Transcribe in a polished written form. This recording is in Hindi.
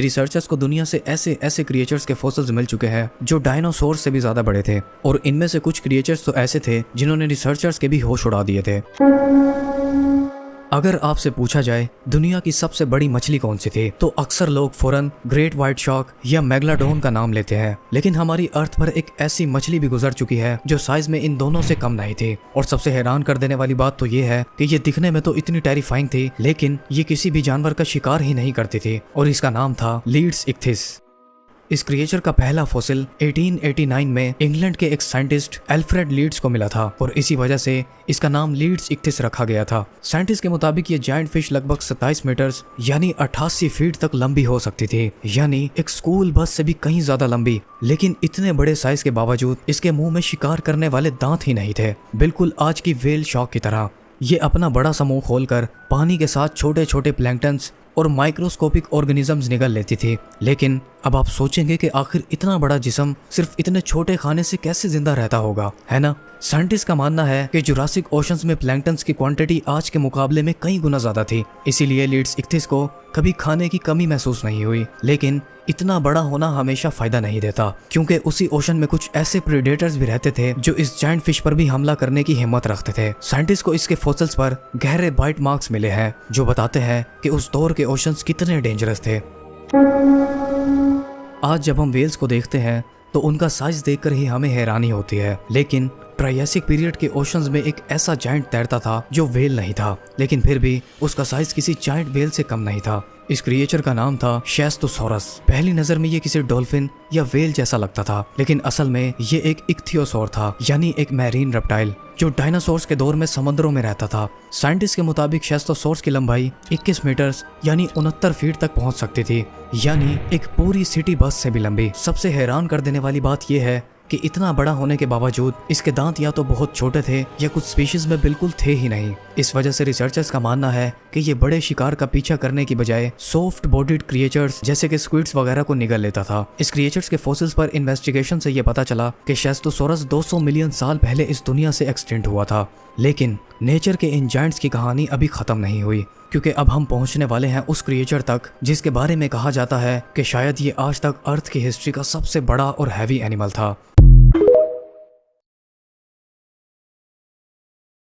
रिसर्चर्स को दुनिया से ऐसे ऐसे क्रिएचर्स के फॉसिल्स मिल चुके हैं जो डायनासोर से भी ज्यादा बड़े थे, और इनमें से कुछ क्रिएचर्स तो ऐसे थे जिन्होंने रिसर्चर्स के भी होश उड़ा दिए थे। अगर आपसे पूछा जाए दुनिया की सबसे बड़ी मछली कौन सी थी, तो अक्सर लोग फौरन ग्रेट व्हाइट शार्क या मेगलाडोन का नाम लेते हैं। लेकिन हमारी अर्थ पर एक ऐसी मछली भी गुजर चुकी है जो साइज में इन दोनों से कम नहीं थी। और सबसे हैरान कर देने वाली बात तो ये है कि ये दिखने में तो इतनी टेरिफाइंग थी, लेकिन ये किसी भी जानवर का शिकार ही नहीं करती थी, और इसका नाम था लीड्स इक्थिस। इस क्रिएचर का पहला फॉसिल 1889 में इंग्लैंड के एक साइंटिस्ट एल्फ्रेड लीड्स को मिला था, और इसी वजह से इसका नाम लीड्स इक्थिस रखा गया था। साइंटिस्ट के मुताबिक ये जायंट फिश लगभग 27 मीटर यानी 88 फीट तक लंबी हो सकती थी, यानी एक स्कूल बस से भी कहीं ज्यादा लंबी। लेकिन इतने बड़े साइज के बावजूद इसके मुंह में शिकार करने वाले दांत ही नहीं थे, बिल्कुल आज की व्हेल शार्क की तरह। ये अपना बड़ा सा मुंह खोलकर पानी के साथ छोटे छोटे प्लैंक्टन्स और माइक्रोस्कोपिक ऑर्गेनिजम्स निगल लेती थी। लेकिन अब आप सोचेंगे कि आखिर इतना बड़ा जिस्म सिर्फ इतने छोटे खाने से कैसे जिंदा रहता होगा, है ना। साइंटिस्ट का मानना है कि जुरासिक ओशंस में प्लैंक्टन्स की क्वांटिटी आज के मुकाबले में कई गुना ज्यादा थी, इसीलिए लीड्स इक्थिस को कभी खाने की कमी महसूस नहीं हुई। लेकिन इतना बड़ा होना हमेशा फायदा नहीं देता, क्योंकि उसी ओशन में कुछ ऐसे प्रेडेटर्स भी रहते थे जो इस जायंट फिश पर भी हमला करने की हिम्मत रखते थे। साइंटिस्ट को इसके फॉसिल्स पर गहरे बाइट मार्क्स मिले हैं जो बताते हैं कि उस दौर के ओशंस कितने डेंजरस थे। आज जब हम व्हेल्स को देखते हैं तो उनका साइज देखकर ही हमें हैरानी होती है, लेकिन ट्रायसिक पीरियड के ओशंस में एक ऐसा जायंट तैरता था जो व्हेल नहीं था, लेकिन फिर भी उसका साइज किसी जायंट व्हेल से कम नहीं था। इस क्रिएचर का नाम था शेस्टोसोरस। पहली नजर में ये किसी डॉल्फिन या व्हेल जैसा लगता था, लेकिन असल में ये एक इक्थियोसोर था, यानी एक मैरीन रेप्टाइल जो डायनासोर्स के दौर में समुद्रों में रहता था। साइंटिस्ट के मुताबिक शेस्टोसोर्स की लंबाई 21 मीटर यानी 69 फीट तक पहुंच सकती थी, यानी एक पूरी सिटी बस से भी लंबी। सबसे हैरान कर देने वाली बात यह है कि इतना बड़ा होने के बावजूद इसके दांत या तो बहुत छोटे थे या कुछ स्पीशीज में बिल्कुल थे ही नहीं। इस वजह से रिसर्चर्स का मानना है कि ये बड़े शिकार का पीछा करने की बजाय सॉफ्ट बॉडीड क्रिएचर्स जैसे कि स्क्विड्स वगैरह को निगल लेता था। इस क्रिएचर्स के फॉसिल्स पर इन्वेस्टिगेशन से ये पता चला कि शेस्टोसोरस 200 मिलियन साल पहले इस दुनिया से एक्सटिंक्ट हुआ था। लेकिन नेचर के इन जायंट्स की कहानी अभी खत्म नहीं हुई, क्योंकि अब हम पहुंचने वाले हैं उस क्रिएचर तक जिसके बारे में कहा जाता है कि शायद ये आज तक अर्थ की हिस्ट्री का सबसे बड़ा और हैवी एनिमल था।